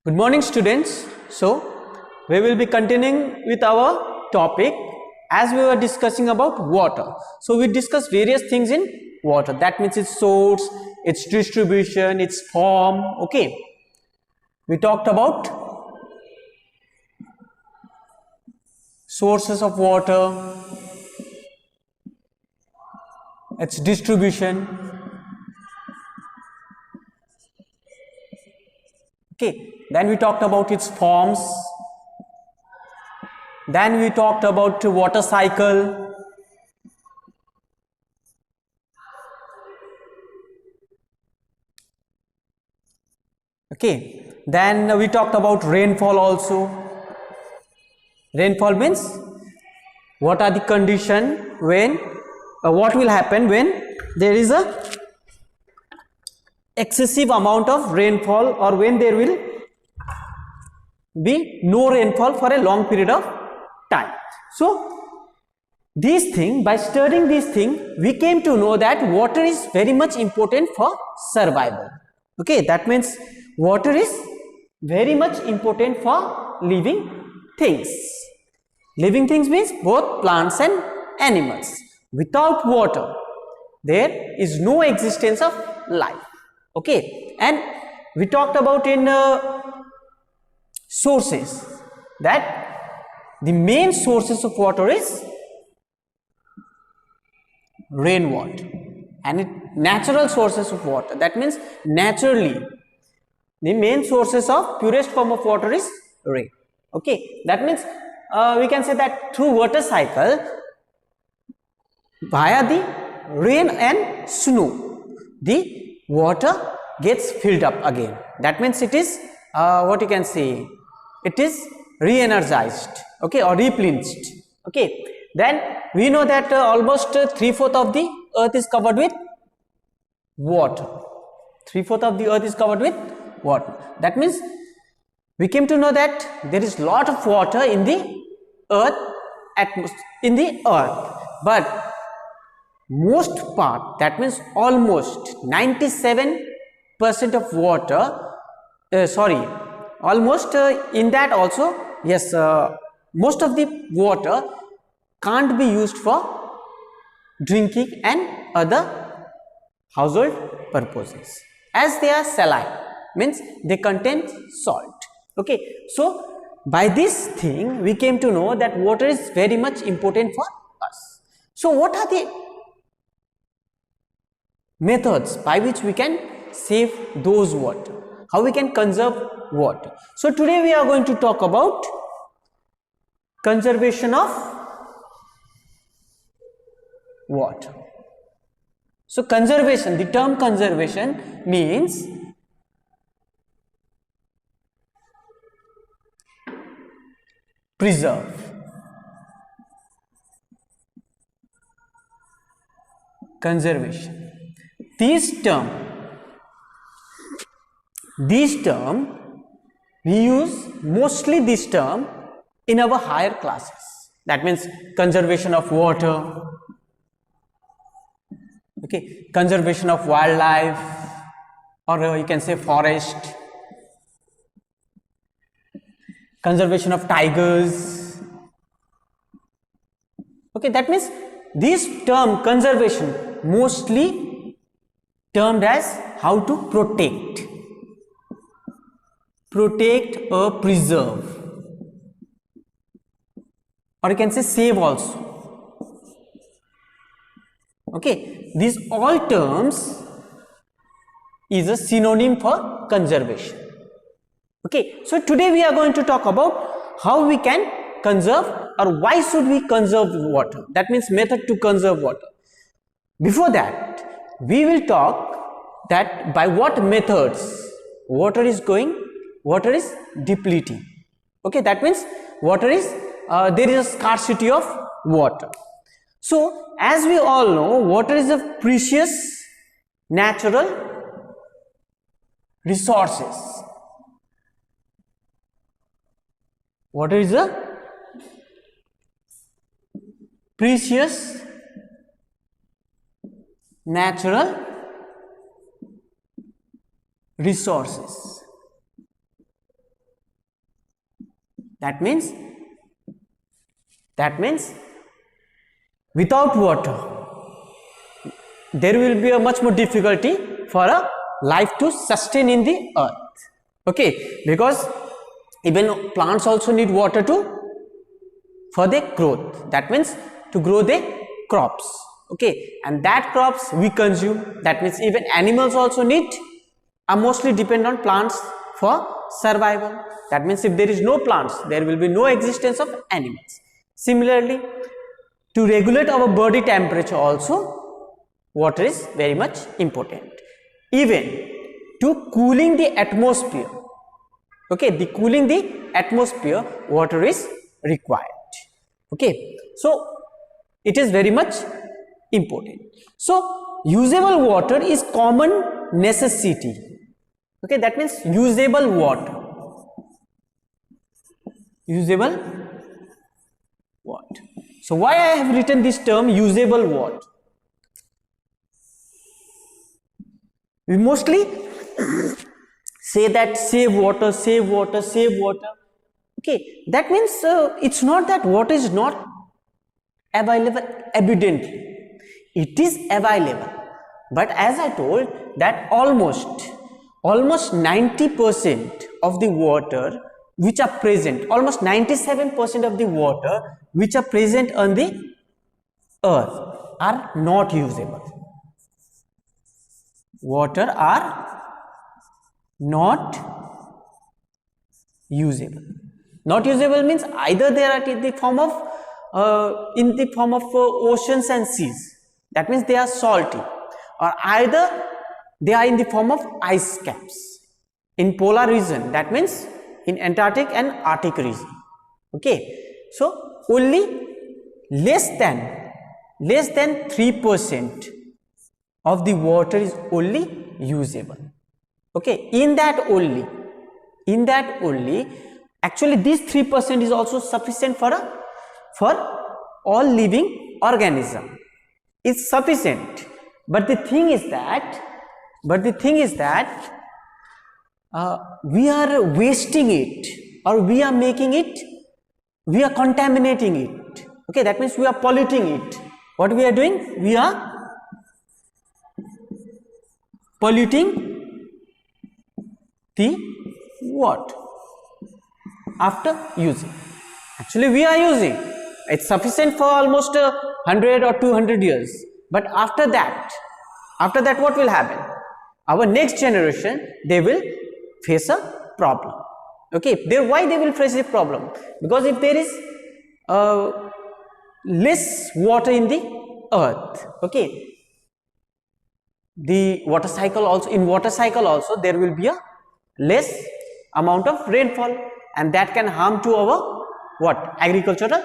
Good morning, students. So, we will be continuing with our topic as we were discussing about water. So, we discussed various things in water. That means its source, its distribution, its form. Okay. We talked about sources of water, its distribution. Okay. Then we talked about its forms. Then we talked about water cycle. Okay. Then we talked about rainfall also. Rainfall means what are the condition when what will happen when there is a excessive amount of rainfall, or when there will be no rainfall for a long period of time. So these things, by studying these things, we came to know that water is very much important for survival. Okay, that means water is very much important for living things. Living things means both plants and animals. Without water, there is no existence of life. Okay, and we talked about in sources that the main sources of water is rainwater, and natural sources of water. That means naturally the main sources of purest form of water is rain. Okay, that means we can say that through water cycle, via the rain and snow, the water gets filled up again. That means it is what you can say, it is re-energized, okay, or replenished. Okay, then we know that almost 3/4 of the earth is covered with water. 3/4 of the earth is covered with water. That means we came to know that there is lot of water in the earth, but most part, that means almost 97% of water, almost in that also, yes, most of the water can't be used for drinking and other household purposes, as they are saline, means they contain salt. Okay, so by this thing we came to know that water is very much important for us. So what are the methods by which we can save those water, how we can conserve water? So today we are going to talk about conservation of water. So conservation, the term conservation means preserve. Conservation. This term we use mostly this term in our higher classes. That means conservation of water, okay, conservation of wildlife, or you can say forest, conservation of tigers. Okay, that means this term conservation mostly termed as how to protect or preserve, or you can say save also. Okay, these all terms is a synonym for conservation. Okay, so today we are going to talk about how we can conserve, or why should we conserve water. That means method to conserve water. Before that, we will talk that by what methods water is depleting. Okay, that means water is there is a scarcity of water. So as we all know, water is a precious natural resources. Water is a precious natural resources. That means without water there will be a much more difficulty for a life to sustain in the earth. Okay, because even plants also need water to for their growth. That means to grow their crops. Okay, and that crops we consume. That means even animals also are mostly depend on plants for survival. That means if there is no plants, there will be no existence of animals. Similarly, to regulate our body temperature also, water is very much important. Even to cooling the atmosphere, okay, the cooling the atmosphere, water is required. Okay, so it is very much important. So usable water is common necessity. Okay, that means usable water, usable water. So why I have written this term usable water? We mostly say that save water, save water, save water. Okay, that means it's not that water is not available evidently. It is available, but as I told that almost 90% of the water which are present, almost 97% of the water which are present on the earth are not usable. Water are not usable. Not usable means either they are in the form of oceans and seas. That means they are salty, or either they are in the form of ice caps in polar region. That means in Antarctic and Arctic region. Okay, so only less than 3% of the water is only usable. Okay, in that only actually this 3% is also sufficient for all living organism. It's sufficient, but the thing is that we are wasting it, or we are contaminating it. Okay, that means we are polluting it. What we are doing? We are polluting the water after using. Actually we are using, it's sufficient for almost 100 or 200 years, but after that what will happen? Our next generation, they will face a problem. Okay, why they will face a problem? Because if there is less water in the earth, okay, the water cycle also there will be a less amount of rainfall, and that can harm to our agricultural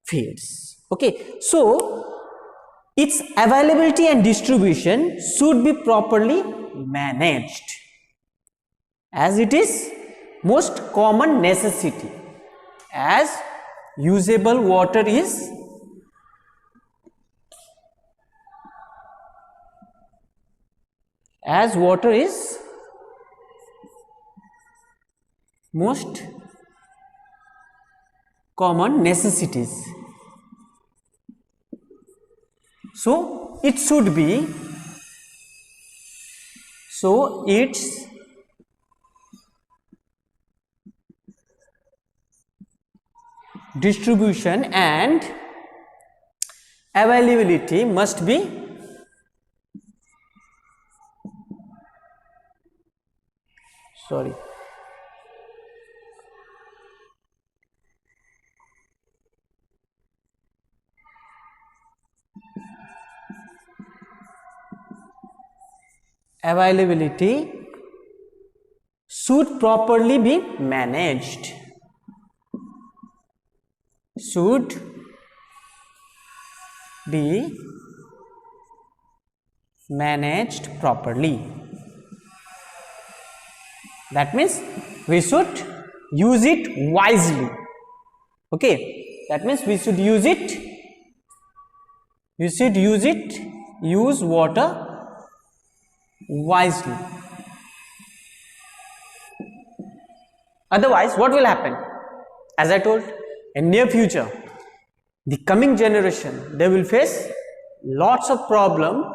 fields. Okay, so its availability and distribution should be properly managed, as it is most common necessity, as usable water is most common necessities. So it should be, so its distribution and availability must be availability should properly be managed. Should be managed properly. That means we should use it wisely. Okay, that means we should use it. Use water wisely. Otherwise, what will happen? As I told, in near future, the coming generation, they will face lots of problem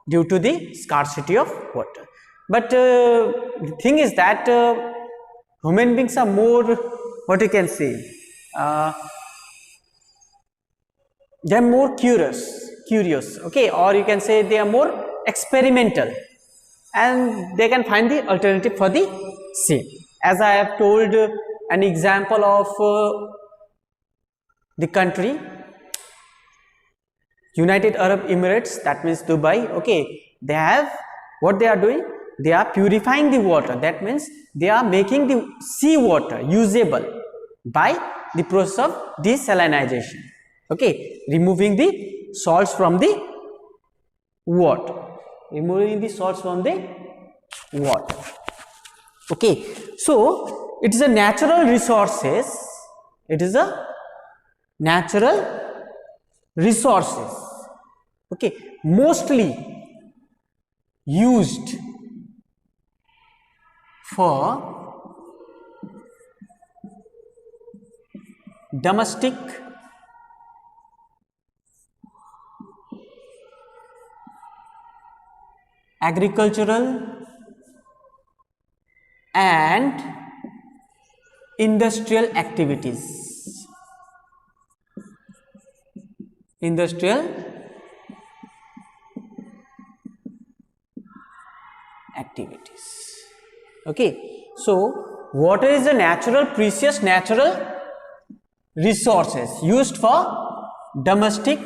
due to the scarcity of water. But the thing is that human beings are more, what you can say, they are more curious, okay, or you can say they are more experimental, and they can find the alternative for the same. As I have told an example of the country United Arab Emirates, that means Dubai, okay, they have, what they are doing, they are purifying the water. That means they are making the sea water usable by the process of desalinization, okay, removing the salts from the water, okay. So it is a natural resources, okay, mostly used for domestic agricultural and industrial activities. Okay, so water is a natural, precious natural resources used for domestic,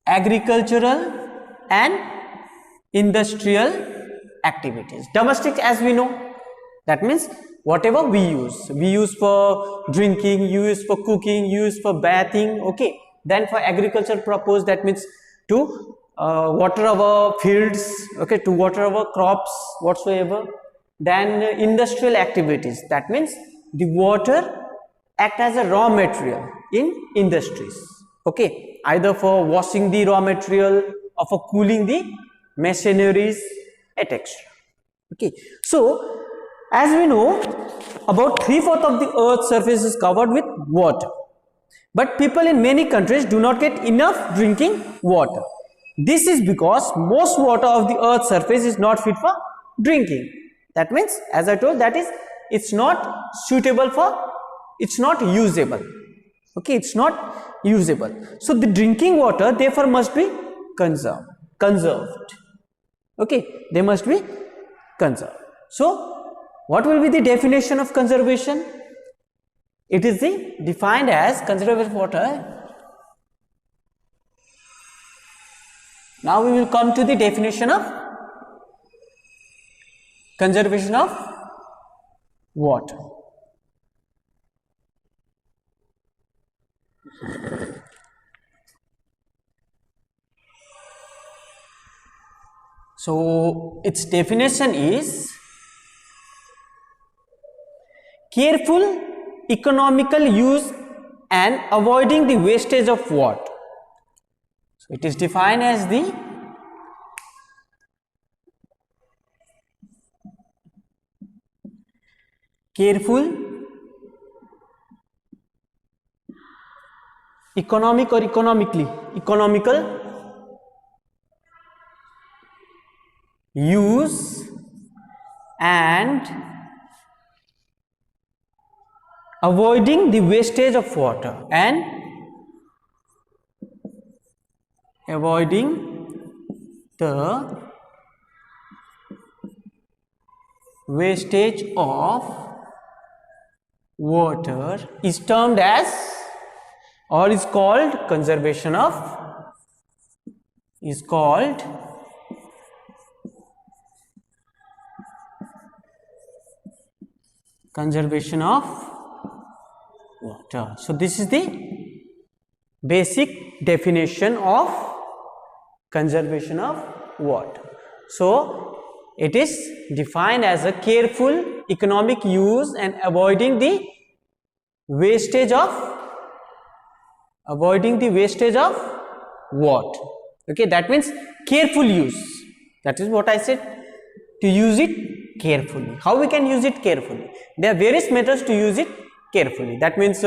agricultural and industrial activities. Domestic, as we know, that means whatever we use for drinking, use for cooking, use for bathing, okay. Then for agriculture purpose, that means to water our fields, okay, to water our crops whatsoever. Then industrial activities, that means the water act as a raw material in industries, okay, either for washing the raw material or for cooling the machineries, etc. Okay, so as we know, about 3/4 of the earth's surface is covered with water, but people in many countries do not get enough drinking water. This is because most water of the earth's surface is not fit for drinking. That means, as I told, that is, it's not suitable for, it's not usable, okay, it's not usable. So the drinking water therefore must be conserved, okay, they must be conserved. So what will be the definition of conservation? It is defined as conservation of water. Now we will come to the definition of conservation of water. So its definition is careful economical use and avoiding the wastage of water. So it is defined as the careful economical use and avoiding the wastage of water is termed as, or is called, conservation of water. So this is the basic definition of conservation of water. So it is defined as a careful economic use and avoiding the wastage of water. Okay, that means careful use. That is what I said, to use it carefully. How we can use it carefully? There are various methods to use it carefully. That means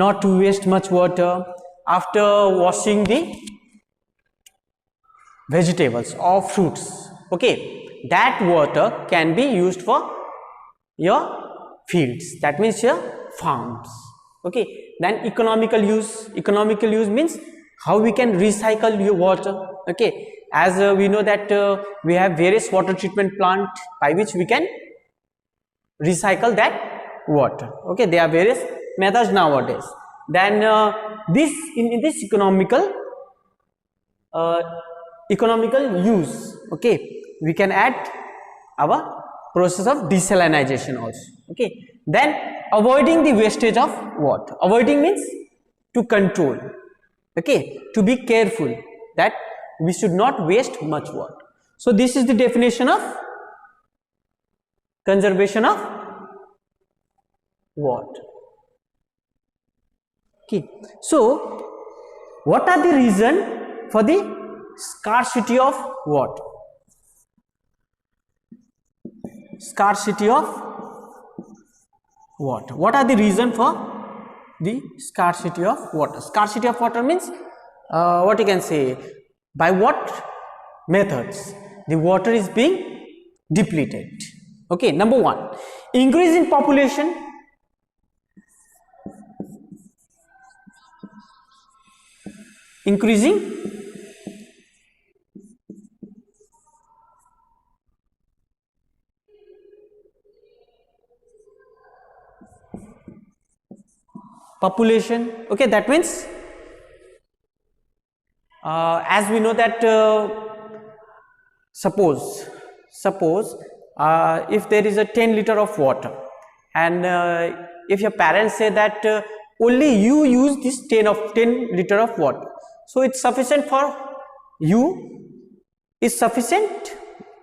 not to waste much water after washing the vegetables or fruits. Okay, that water can be used for your fields. That means your farms. Okay, then economical use. Economical use means how we can recycle your water. Okay, as we know that we have various water treatment plant by which we can recycle that water. Okay, there are various methods nowadays. Then this in this economical use, okay, we can add our process of desalinization also. Okay, then avoiding the wastage of water. Avoiding means to control. Okay, to be careful that we should not waste much water. So this is the definition of conservation of water. Okay, so what are the reason for the scarcity of water? Scarcity of water. What are the reason for the scarcity of water? Scarcity of water means what you can say, by what methods the water is being depleted. Okay, number one, increase in population. Increasing population. Okay, that means as we know that suppose if there is a 10 liter of water, and if your parents say that only you use this 10 liter of water, so it's sufficient for you, is sufficient,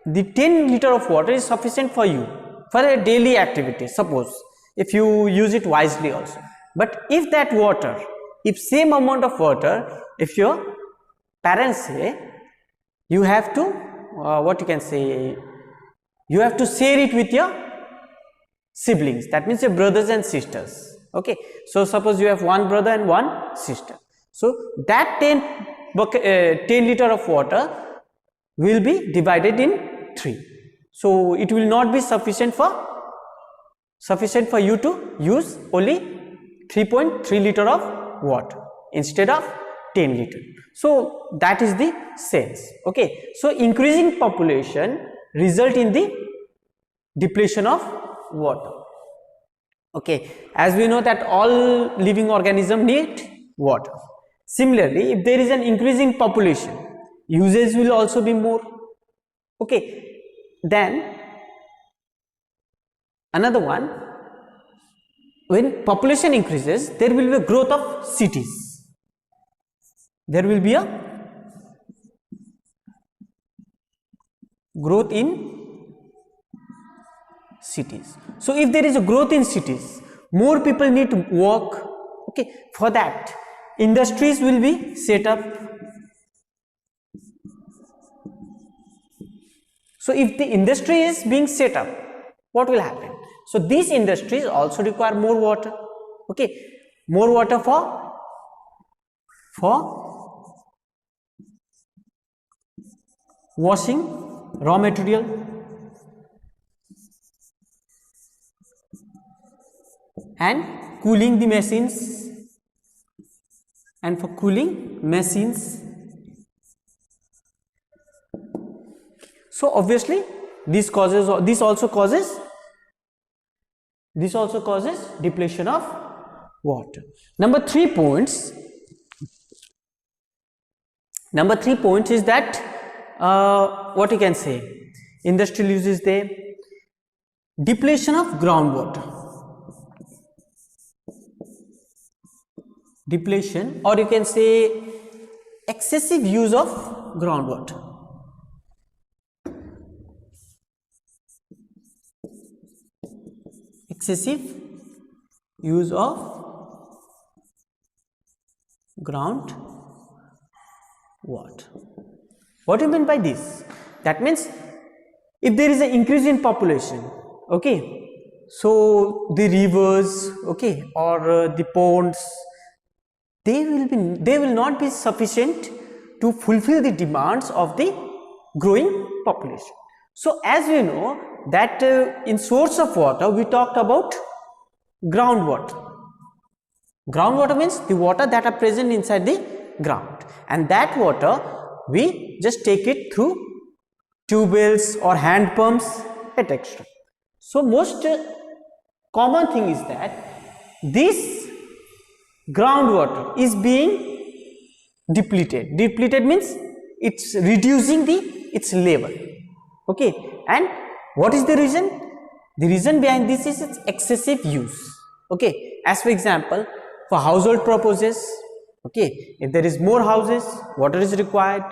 the 10 liter of water is sufficient for you for a daily activity, suppose, if you use it wisely also. But if that water, if same amount of water, if your parents say you have to what you can say, you have to share it with your siblings, that means your brothers and sisters. Okay, so suppose you have one brother and one sister, so that 10 liter of water will be divided in 3, so it will not be sufficient for you to use only 3.3 liter of water instead of 10 liter. So that is the sense. Okay, so increasing population result in the depletion of water. Okay, as we know that all living organisms need water. Similarly, if there is an increasing population, usage will also be more. Okay, then another one, when population increases, there will be a growth of cities. There will be a growth in cities. So if there is a growth in cities, more people need to work. Okay, for that industries will be set up. So if the industry is being set up, what will happen? So these industries also require more water. Okay, more water for washing raw material, and cooling the machines, and for cooling machines. So obviously this also causes depletion of water. Number 3 points is that what you can say, industrial use is there, depletion of groundwater, depletion, or you can say excessive use of groundwater. Excessive use of ground water. What do you mean by this? That means if there is an increase in population, okay, So the rivers, okay, or the ponds, they will not be sufficient to fulfill the demands of the growing population. So as we know that in source of water we talked about groundwater. Groundwater means the water that are present inside the ground, and that water we just take it through tube wells or hand pumps, etc. So most common thing is that this groundwater is being depleted. Depleted means it's reducing its level, okay. And what is the reason? The reason behind this is its excessive use, okay. As for example, for household purposes, okay, if there is more houses, water is required,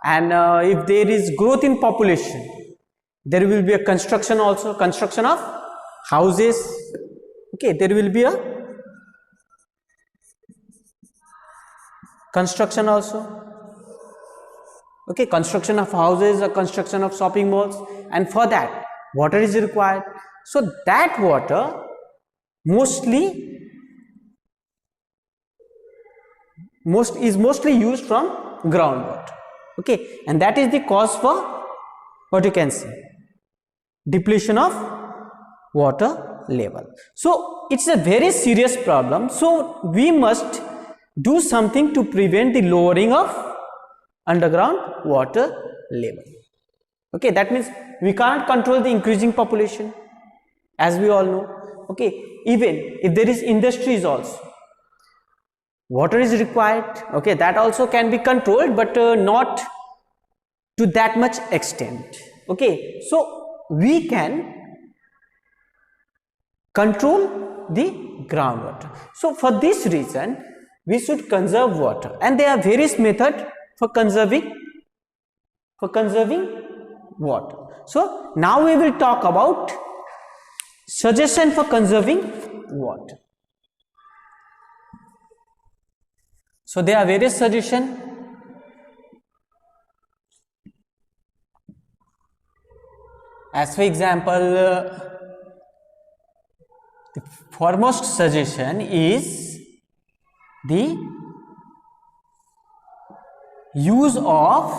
and if there is growth in population, there will be a construction also, construction of houses, okay. There will be a construction also, okay, construction of houses or construction of shopping malls, and for that water is required. So that water is mostly used from groundwater, okay, and that is the cause for what you can say depletion of water level. So it's a very serious problem. So we must do something to prevent the lowering of underground water level, okay. That means we can't control the increasing population, as we all know, okay. Even if there is industries also, water is required, okay, that also can be controlled, but not to that much extent, okay. So we can control the groundwater. So for this reason we should conserve water, and there are various methods for conserving water. So now we will talk about suggestion for conserving water. So there are various suggestions. As for example, the foremost suggestion is the use of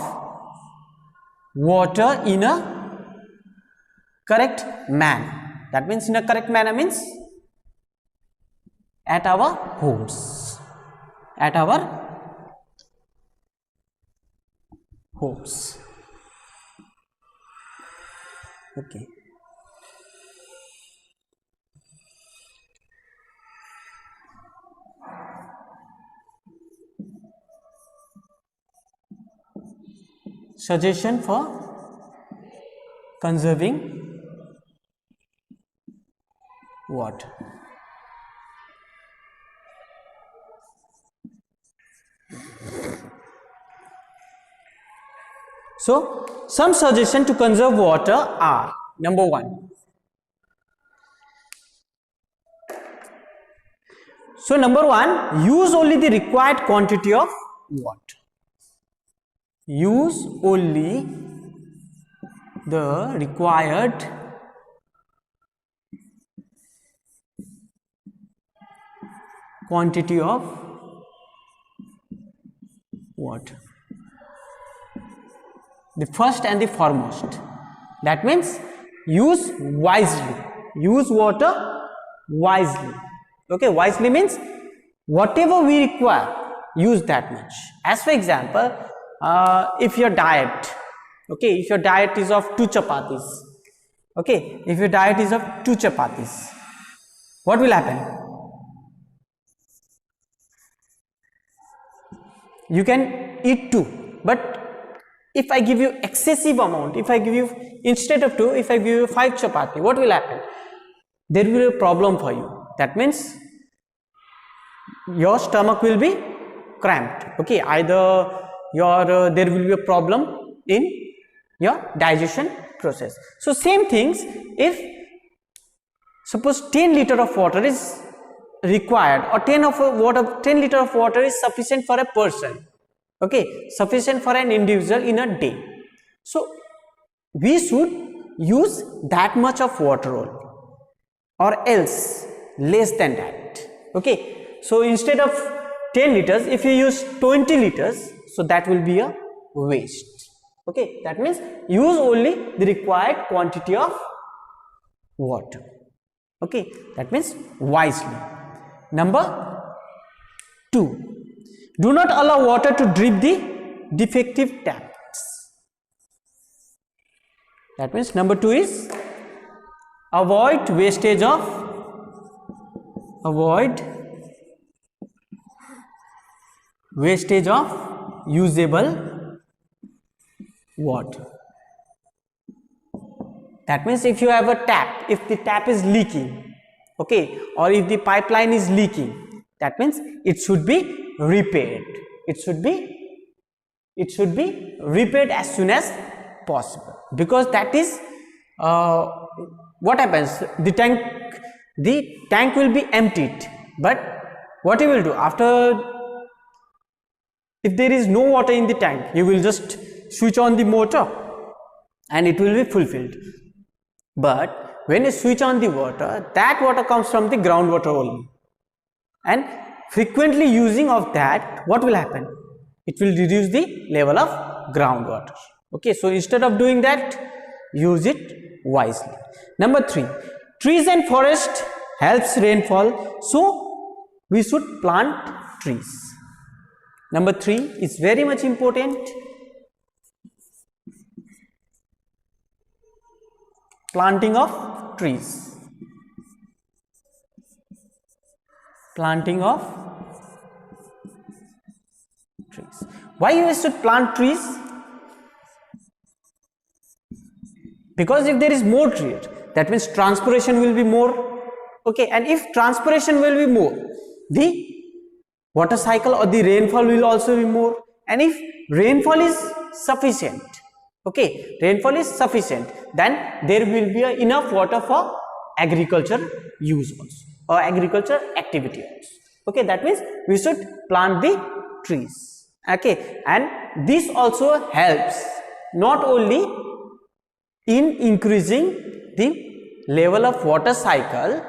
water in a correct manner. That means in a correct manner means at our homes. At our homes. Okay. Suggestion for conserving water. So some suggestions to conserve water are: number one. So number one, use only the required quantity of water. Use only the required quantity of water. The first and the foremost. That means use wisely. Use water wisely. Okay, wisely means whatever we require, use that much. As for example, if your diet, okay, if your diet is of 2 chapatis, okay, if your diet is of 2 chapatis, what will happen? You can eat 2, but if I give you excessive amount, if I give you, instead of 2, if I give you 5 chapati, what will happen? There will be a problem for you. That means your stomach will be cramped, okay, either your there will be a problem in your digestion process. So same things, if suppose 10 liter of water is required, or 10 liter of water is sufficient for a person, okay, sufficient for an individual in a day. So we should use that much of water only, or else less than that. Okay, so instead of 10 liters, if you use 20 liters, so that will be a waste. Okay, that means use only the required quantity of water. Okay, that means wisely. Number 2, do not allow water to drip the defective taps. That means number 2 is avoid wastage of usable water. That means if you have a tap, if the tap is leaking, okay, or if the pipeline is leaking, that means it should be repaired. It should be repaired as soon as possible, because that is what happens, the tank will be emptied, but what you will do after, if there is no water in the tank, you will just switch on the motor and it will be fulfilled. But when you switch on the water, that water comes from the groundwater only, and frequently using of that, what will happen? It will reduce the level of groundwater. Okay, so instead of doing that, use it wisely. Number 3, trees and forest helps rainfall, so we should plant trees. Number 3 is very much important. Planting of trees. Planting of trees. Why you should plant trees? Because if there is more trees, that means transpiration will be more. Okay, and if transpiration will be more, the water cycle or the rainfall will also be more. And if rainfall is sufficient, okay, rainfall is sufficient, then there will be enough water for agriculture use also, or agriculture activity also. Okay, that means we should plant the trees. Okay, and this also helps not only in increasing the level of water cycle,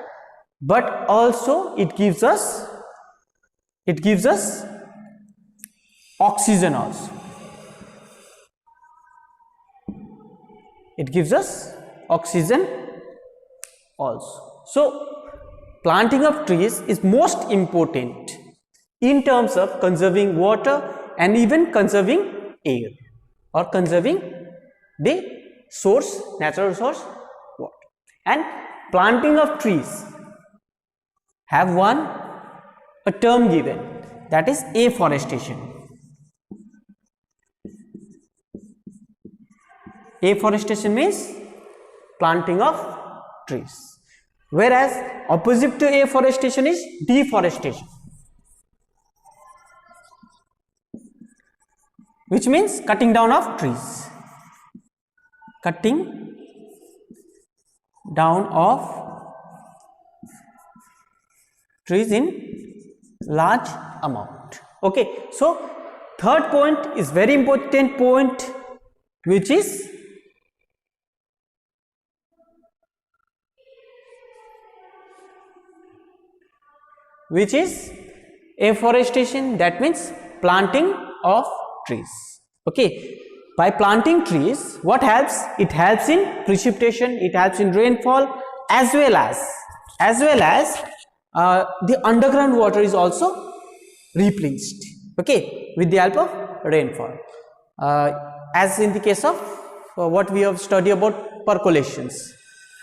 but also it gives us oxygen also. It gives us oxygen also. So planting of trees is most important in terms of conserving water and even conserving air, or conserving the source, natural source water. And planting of trees have a term given, that is afforestation. Afforestation means planting of trees, whereas opposite to afforestation is deforestation, which means cutting down of trees. Cutting down of trees in large amount. Okay, so third point is very important point, which is afforestation, that means planting of trees. Okay, by planting trees, what helps? It helps in precipitation, it helps in rainfall, as well as the underground water is also replenished, okay, with the help of rainfall, as in the case of what we have studied about percolations.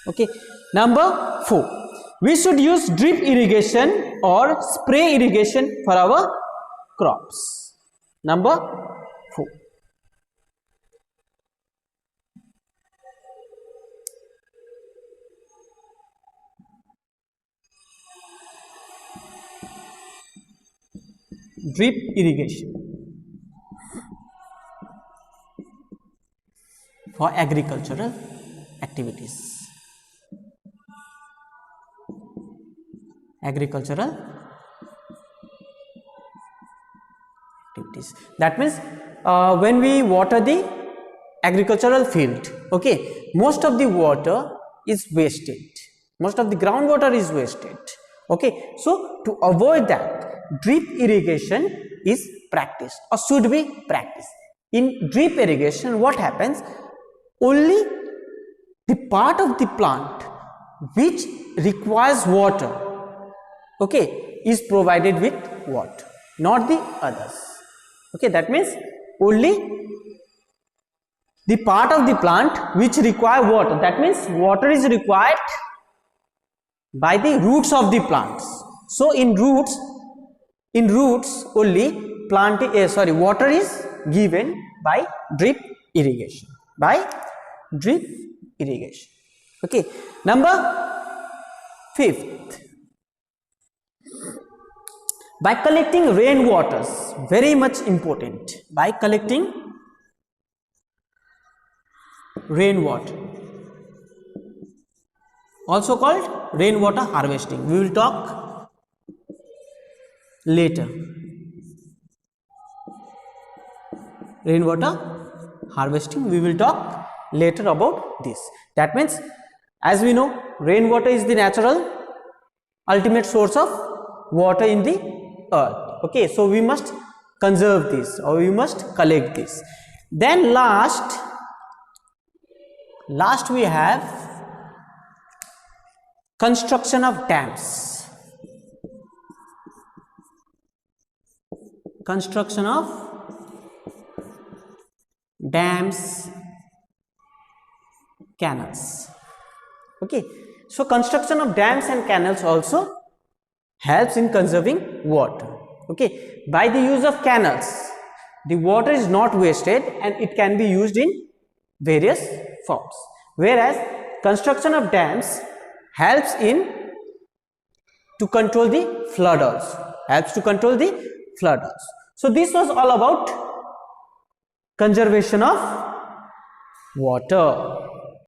Okay, number 4, we should use drip irrigation or spray irrigation for our crops. Number 4. Drip irrigation for agricultural activities. That means when we water the agricultural field, okay, most of the water is wasted. Most of the groundwater is wasted. Okay, so to avoid that, drip irrigation is practiced or should be practiced. In drip irrigation, what happens? Only the part of the plant which requires water, okay, is provided with water, not the others. Okay, that means only the part of the plant which require water, that means water is required by the roots of the plants. So in roots only water is given by drip irrigation, okay. Number 5th, by collecting rainwaters, very much important, by collecting rainwater, also called rainwater harvesting. We will talk later. Rainwater harvesting, we will talk later about this. That means, as we know, rainwater is the natural ultimate source of water in the earth. Okay, so we must conserve this, or we must collect this. Then last we have construction of dams. Construction of dams, canals. Okay, so construction of dams and canals also helps in conserving water. Okay, by the use of canals, the water is not wasted and it can be used in various forms, whereas construction of dams helps to control the flood also, So this was all about conservation of water.